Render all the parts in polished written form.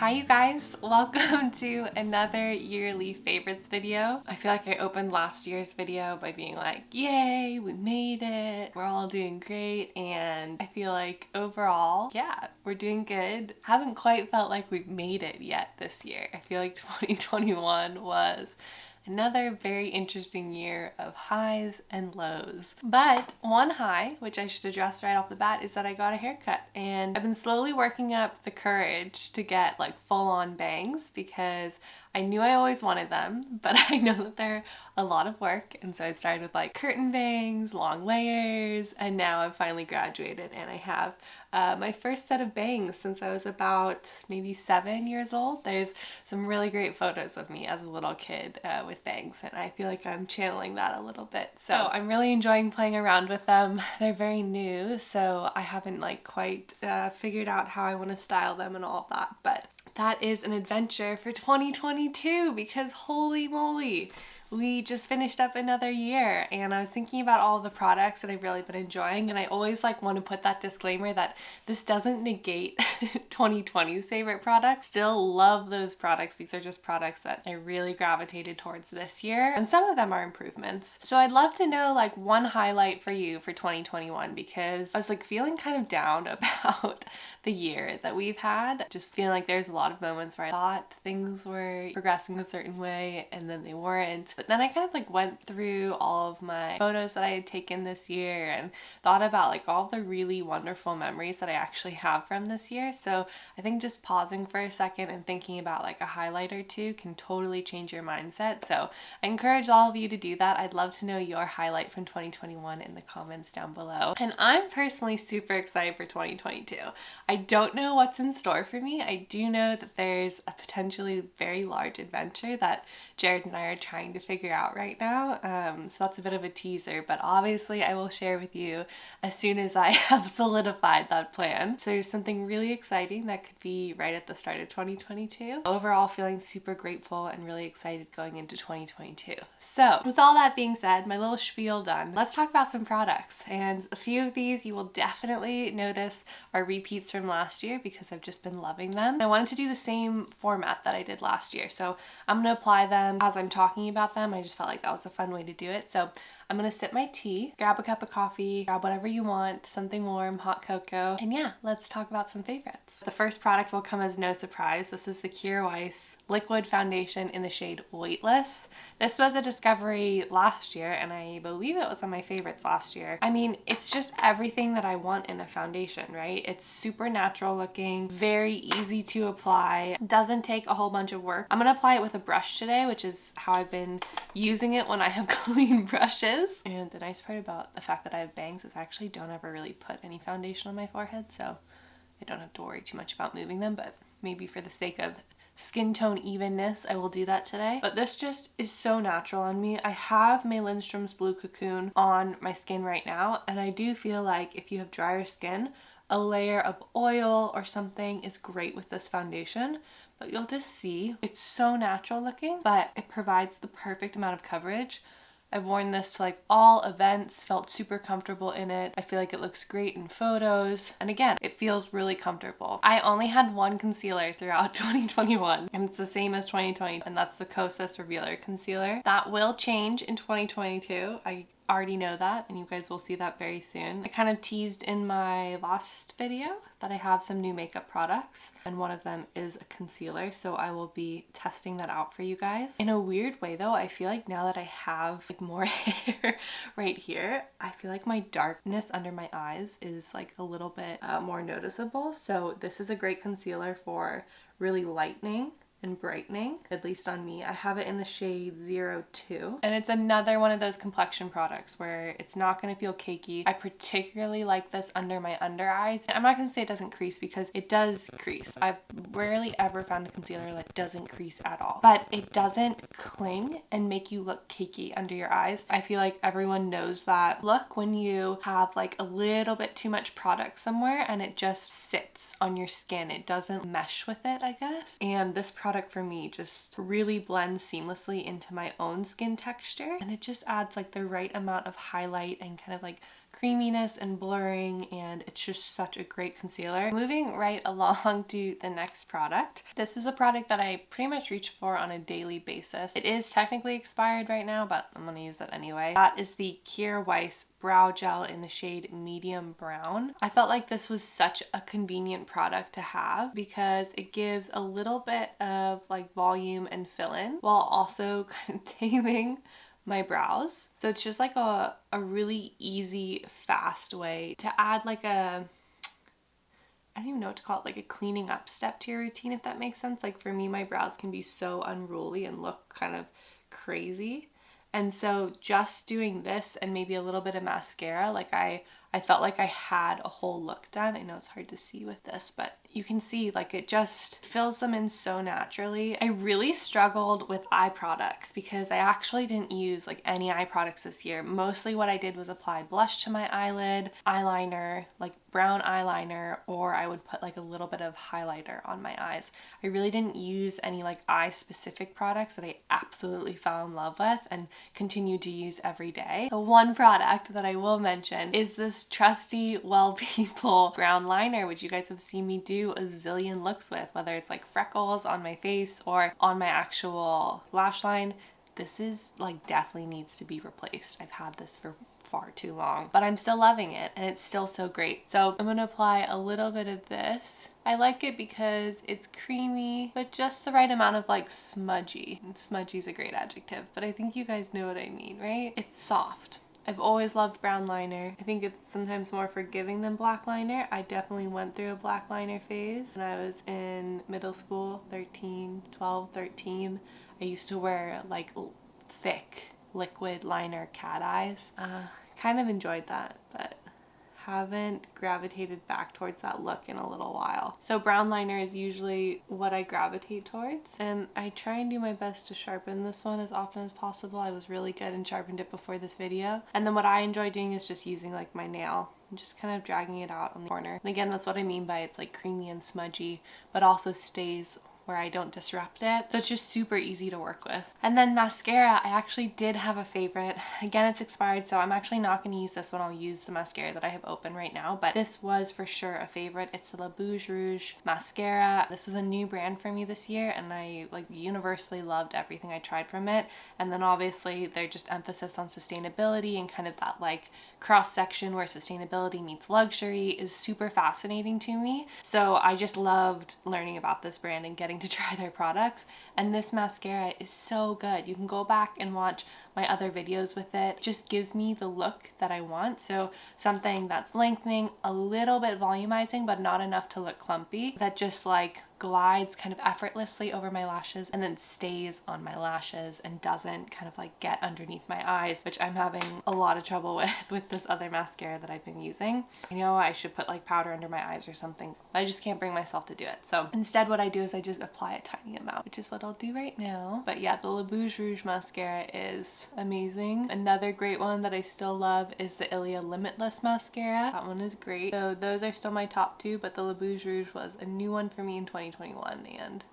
Hi you guys, welcome to another yearly favorites video. I feel like I opened last year's video by being like, yay, we made it, we're all doing great, and I feel like overall, yeah, we're doing good. Haven't quite felt like we've made it yet this year. I feel like 2021 was another very interesting year of highs and lows. But one high, which I should address right off the bat, is that I got a haircut. And I've been slowly working up the courage to get like full-on bangs because I knew I always wanted them, but I know that they're a lot of work. And so I started with like curtain bangs, long layers, and now I've finally graduated and I have my first set of bangs since I was about maybe 7 years old. There's some really great photos of me as a little kid with bangs, and I feel like I'm channeling that a little bit. So I'm really enjoying playing around with them. They're very new, so I haven't like quite figured out how I want to style them and all of that, but that is an adventure for 2022 because holy moly, we just finished up another year. And I was thinking about all the products that I've really been enjoying, and I always like want to put that disclaimer that this doesn't negate 2020's favorite products. Still love those products. These are just products that I really gravitated towards this year, and some of them are improvements. So I'd love to know like one highlight for you for 2021, because I was like feeling kind of down about the year that we've had. Just feeling like there's a lot of moments where I thought things were progressing a certain way and then they weren't. But then I kind of like went through all of my photos that I had taken this year and thought about like all the really wonderful memories that I actually have from this year. So I think just pausing for a second and thinking about like a highlight or two can totally change your mindset. So I encourage all of you to do that. I'd love to know your highlight from 2021 in the comments down below. And I'm personally super excited for 2022. I don't know what's in store for me. I do know that there's a potentially very large adventure that Jared and I are trying to figure out right now. So that's a bit of a teaser, but obviously I will share with you as soon as I have solidified that plan. So there's something really exciting that could be right at the start of 2022. Overall, feeling super grateful and really excited going into 2022. So with all that being said, my little spiel done, let's talk about some products. And a few of these you will definitely notice are repeats from last year because I've just been loving them. I wanted to do the same format that I did last year, so I'm going to apply them as I'm talking about them. I just felt like that was a fun way to do it. So I'm gonna sip my tea, grab a cup of coffee, grab whatever you want, something warm, hot cocoa, and yeah, let's talk about some favorites. The first product will come as no surprise. This is the Kjaer Weis liquid foundation in the shade Weightless. This was a discovery last year, and I believe it was on my favorites last year. I mean, it's just everything that I want in a foundation, right? It's super natural looking, very easy to apply, doesn't take a whole bunch of work. I'm gonna apply it with a brush today, which is how I've been using it when I have clean brushes. And the nice part about the fact that I have bangs is I actually don't ever really put any foundation on my forehead, so I don't have to worry too much about moving them, but maybe for the sake of skin tone evenness, I will do that today. But this just is so natural on me. I have May Lindstrom's Blue Cocoon on my skin right now, and I do feel like if you have drier skin, a layer of oil or something is great with this foundation. But you'll just see it's so natural looking, but it provides the perfect amount of coverage. I've worn this to like all events, felt super comfortable in it. I feel like it looks great in photos. And again, it feels really comfortable. I only had one concealer throughout 2021, and it's the same as 2020, and that's the Kosas Revealer Concealer. That will change in 2022. I already know that, and you guys will see that very soon. I kind of teased in my last video that I have some new makeup products, and one of them is a concealer, so I will be testing that out for you guys. In a weird way though, I feel like now that I have like more hair right here, I feel like my darkness under my eyes is like a little bit more noticeable. So this is a great concealer for really lightening and brightening, at least on me. I have it in the shade 02, and it's another one of those complexion products where it's not going to feel cakey. I particularly like this under my under eyes. I'm not going to say it doesn't crease because it does crease. I've rarely ever found a concealer that doesn't crease at all, but it doesn't cling and make you look cakey under your eyes. I feel like everyone knows that look when you have like a little bit too much product somewhere and it just sits on your skin. It doesn't mesh with it, I guess. And this product for me just really blends seamlessly into my own skin texture, and it just adds like the right amount of highlight and kind of like creaminess and blurring, and it's just such a great concealer. Moving right along to the next product. This is a product that I pretty much reach for on a daily basis. It is technically expired right now, but I'm gonna use that anyway. That is the Kjaer Weis Brow Gel in the shade Medium Brown. I felt like this was such a convenient product to have because it gives a little bit of like volume and fill-in while also kind of taming my brows. So it's just like a really easy, fast way to add like a, I don't even know what to call it, like a cleaning up step to your routine, if that makes sense. Like for me, my brows can be so unruly and look kind of crazy. And so just doing this and maybe a little bit of mascara, like I felt like I had a whole look done. I know it's hard to see with this, but you can see like it just fills them in so naturally. I really struggled with eye products because I actually didn't use like any eye products this year. Mostly what I did was apply blush to my eyelid, eyeliner, like brown eyeliner, or I would put like a little bit of highlighter on my eyes. I really didn't use any like eye specific products that I absolutely fell in love with and continue to use every day. The one product that I will mention is this trusty Well People brown liner, which you guys have seen me do a zillion looks with, whether it's like freckles on my face or on my actual lash line. This is like definitely needs to be replaced. I've had this for far too long, but I'm still loving it and it's still so great. So I'm gonna apply a little bit of this. I like it because it's creamy, but just the right amount of like smudgy. And smudgy is a great adjective, but I think you guys know what I mean, right? It's soft. I've always loved brown liner. I think it's sometimes more forgiving than black liner. I definitely went through a black liner phase when I was in middle school, 12, 13. I used to wear like thick liquid liner cat eyes. Kind of enjoyed that, but haven't gravitated back towards that look in a little while. So brown liner is usually what I gravitate towards, and I try and do my best to sharpen this one as often as possible. I was really good and sharpened it before this video. And then what I enjoy doing is just using like my nail and just kind of dragging it out on the corner. And again, that's what I mean by it's like creamy and smudgy, but also stays where I don't disrupt it. So it's just super easy to work with. And then mascara, I actually did have a favorite. Again, it's expired, so I'm actually not going to use this one. I'll use the mascara that I have open right now, but this was for sure a favorite. It's the La Bouge Rouge mascara. This was a new brand for me this year, and I like universally loved everything I tried from it. And then obviously their just emphasis on sustainability and kind of that like cross section where sustainability meets luxury is super fascinating to me. So I just loved learning about this brand and getting to try their products, and this mascara is so good. You can go back and watch my other videos with it. It just gives me the look that I want. So something that's lengthening, a little bit volumizing, but not enough to look clumpy, that just like glides kind of effortlessly over my lashes and then stays on my lashes and doesn't kind of like get underneath my eyes, which I'm having a lot of trouble with this other mascara that I've been using. I know I should put like powder under my eyes or something, but I just can't bring myself to do it. So instead what I do is I just apply a tiny amount, which is what I'll do right now. But yeah, the La Bouge Rouge mascara is amazing. Another great one that I still love is the Ilia Limitless mascara. That one is great. So those are still my top two, but the La Bouge Rouge was a new one for me in 2021 and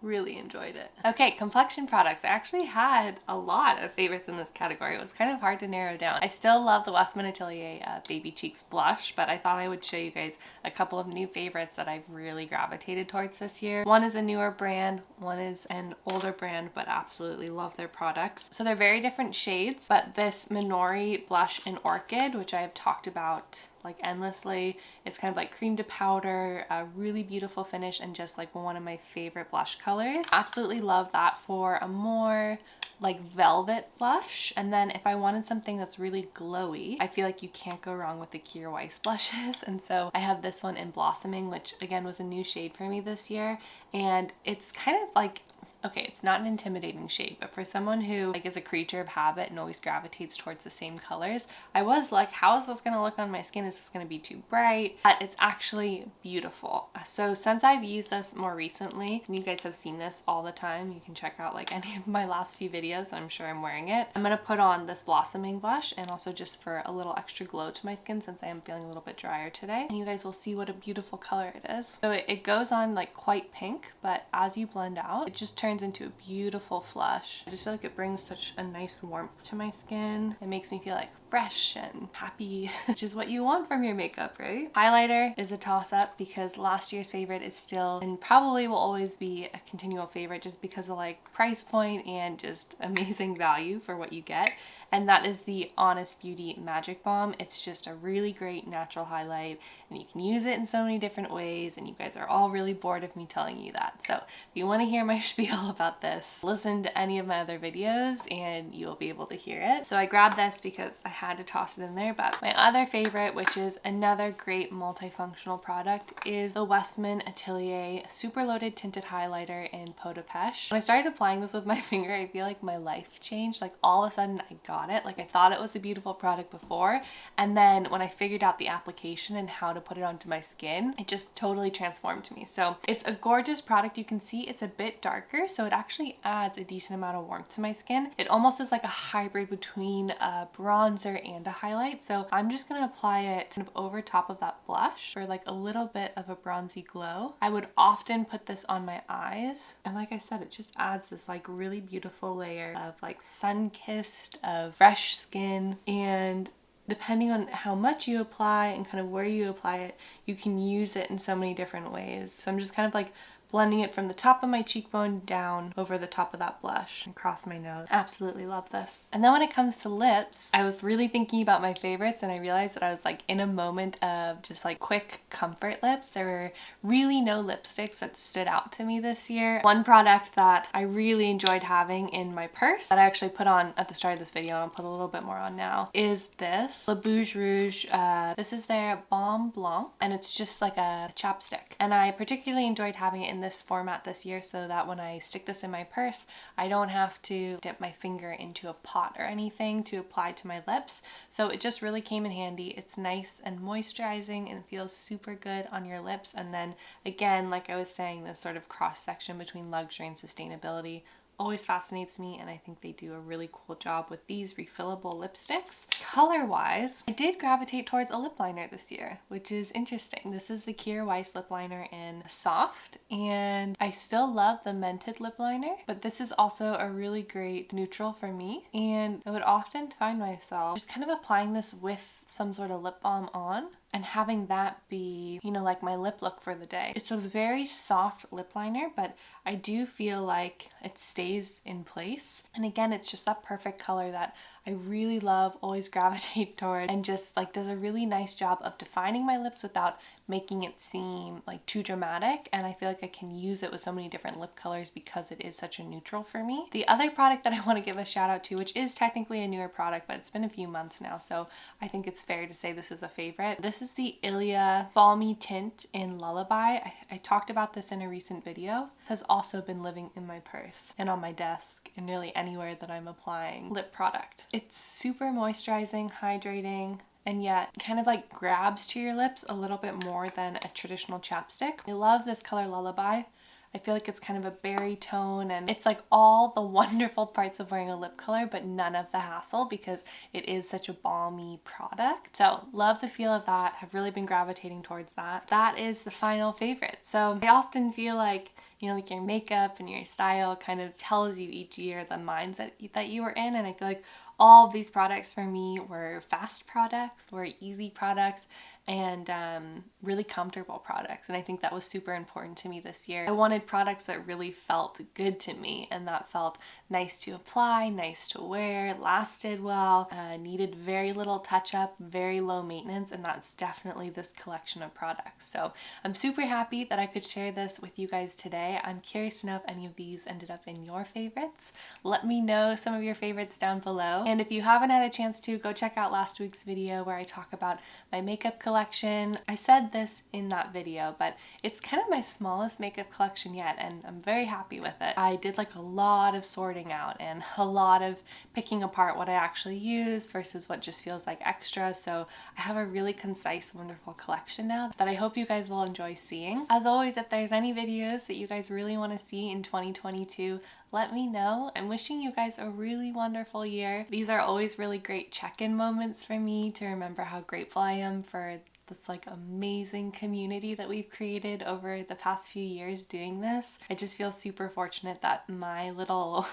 really enjoyed it. Okay, complexion products. I actually had a lot of favorites in this category. It was kind of hard to narrow down. I still love the Westman Atelier Baby Cheeks blush, but I thought I would show you guys a couple of new favorites that I've really gravitated towards this year. One is a newer brand, one is an older brand, but absolutely love their products. So they're very different shades, but this Minori blush in Orchid, which I have talked about like endlessly. It's kind of like cream to powder, a really beautiful finish, and just like one of my favorite blush colors. Absolutely love that for a more like velvet blush. And then if I wanted something that's really glowy, I feel like you can't go wrong with the Kjaer Weis blushes. And so I have this one in Blossoming, which again was a new shade for me this year. And it's kind of like, okay, it's not an intimidating shade, but for someone who like is a creature of habit and always gravitates towards the same colors, I was like, how is this gonna look on my skin? Is this gonna be too bright? But it's actually beautiful. So since I've used this more recently, and you guys have seen this all the time, you can check out like any of my last few videos, I'm sure I'm wearing it. I'm gonna put on this Blossoming blush, and also just for a little extra glow to my skin since I am feeling a little bit drier today. And you guys will see what a beautiful color it is. So it goes on like quite pink, but as you blend out, it just turns into a beautiful flush. I just feel like it brings such a nice warmth to my skin. It makes me feel like fresh and happy, which is what you want from your makeup, right? Highlighter is a toss-up because last year's favorite is still and probably will always be a continual favorite just because of like price point and just amazing value for what you get. And that is the Honest Beauty Magic Balm. It's just a really great natural highlight and you can use it in so many different ways, and you guys are all really bored of me telling you that. So if you want to hear my spiel about this, listen to any of my other videos and you'll be able to hear it. So I grabbed this because I had to toss it in there, but my other favorite, which is another great multifunctional product, is the Westman Atelier Super Loaded Tinted Highlighter in Peau de Pêche. When I started applying this with my finger, I feel like my life changed. Like all of a sudden I got it. Like I thought it was a beautiful product before, and then when I figured out the application and how to put it onto my skin, it just totally transformed me. So it's a gorgeous product. You can see it's a bit darker, so it actually adds a decent amount of warmth to my skin. It almost is like a hybrid between a bronzer and a highlight. So I'm just gonna apply it kind of over top of that blush for like a little bit of a bronzy glow. I would often put this on my eyes, and like I said, it just adds this like really beautiful layer of like sun-kissed, of fresh skin. And depending on how much you apply and kind of where you apply it, you can use it in so many different ways. So I'm just kind of like blending it from the top of my cheekbone down over the top of that blush and across my nose. Absolutely love this. And then when it comes to lips, I was really thinking about my favorites, and I realized that I was like in a moment of just like quick comfort lips. There were really no lipsticks that stood out to me this year. One product that I really enjoyed having in my purse that I actually put on at the start of this video, and I'll put a little bit more on now, is this Le Bouge Rouge. This is their Balm Blanc, and it's just like a chapstick. And I particularly enjoyed having it in this format this year so that when I stick this in my purse, I don't have to dip my finger into a pot or anything to apply to my lips. So it just really came in handy. It's nice and moisturizing and feels super good on your lips. And then again, like I was saying, this sort of cross section between luxury and sustainability always fascinates me, and I think they do a really cool job with these refillable lipsticks. Color wise, I did gravitate towards a lip liner this year, which is interesting. This is the Kier Weiss lip liner in Soft, and I still love the Mented lip liner, but this is also a really great neutral for me, and I would often find myself just kind of applying this with some sort of lip balm on and having that be, you know, like my lip look for the day. It's a very soft lip liner, but I do feel like it stays in place. And again, it's just that perfect color that I really love, always gravitate toward, and just like does a really nice job of defining my lips without making it seem like too dramatic. And I feel like I can use it with so many different lip colors because it is such a neutral for me. The other product that I want to give a shout out to, which is technically a newer product, but it's been a few months now, so I think it's fair to say this is a favorite. This is the Ilia Balmy Tint in Lullaby. I talked about this in a recent video. It has also been living in my purse and on my desk and nearly anywhere that I'm applying lip product. It's super moisturizing, hydrating, and yet kind of like grabs to your lips a little bit more than a traditional chapstick. I love this color Lullaby. I feel like it's kind of a berry tone, and it's like all the wonderful parts of wearing a lip color, but none of the hassle because it is such a balmy product. So love the feel of that. Have really been gravitating towards that. That is the final favorite. So I often feel like, you know, like your makeup and your style kind of tells you each year the mindset that you were in, and I feel like all of these products for me were fast products, were easy products, and really comfortable products. And I think that was super important to me this year. I wanted products that really felt good to me and that felt nice to apply, nice to wear, lasted well, needed very little touch up, very low maintenance, and that's definitely this collection of products. So I'm super happy that I could share this with you guys today. I'm curious to know if any of these ended up in your favorites. Let me know some of your favorites down below. And if you haven't had a chance to, go check out last week's video where I talk about my makeup collection. I said this in that video, but it's kind of my smallest makeup collection yet, and I'm very happy with it. I did like a lot of sorting out and a lot of picking apart what I actually use versus what just feels like extra. So I have a really concise, wonderful collection now that I hope you guys will enjoy seeing. As always, if there's any videos that you guys really want to see in 2022, let me know. I'm wishing you guys a really wonderful year. These are always really great check-in moments for me to remember how grateful I am for this like amazing community that we've created over the past few years doing this. I just feel super fortunate that my little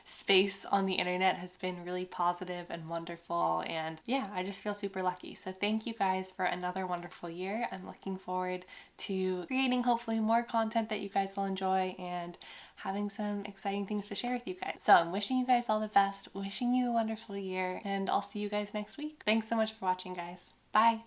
space on the internet has been really positive and wonderful, and yeah, I just feel super lucky. So thank you guys for another wonderful year. I'm looking forward to creating hopefully more content that you guys will enjoy and having some exciting things to share with you guys. So I'm wishing you guys all the best, wishing you a wonderful year, and I'll see you guys next week. Thanks so much for watching, guys. Bye!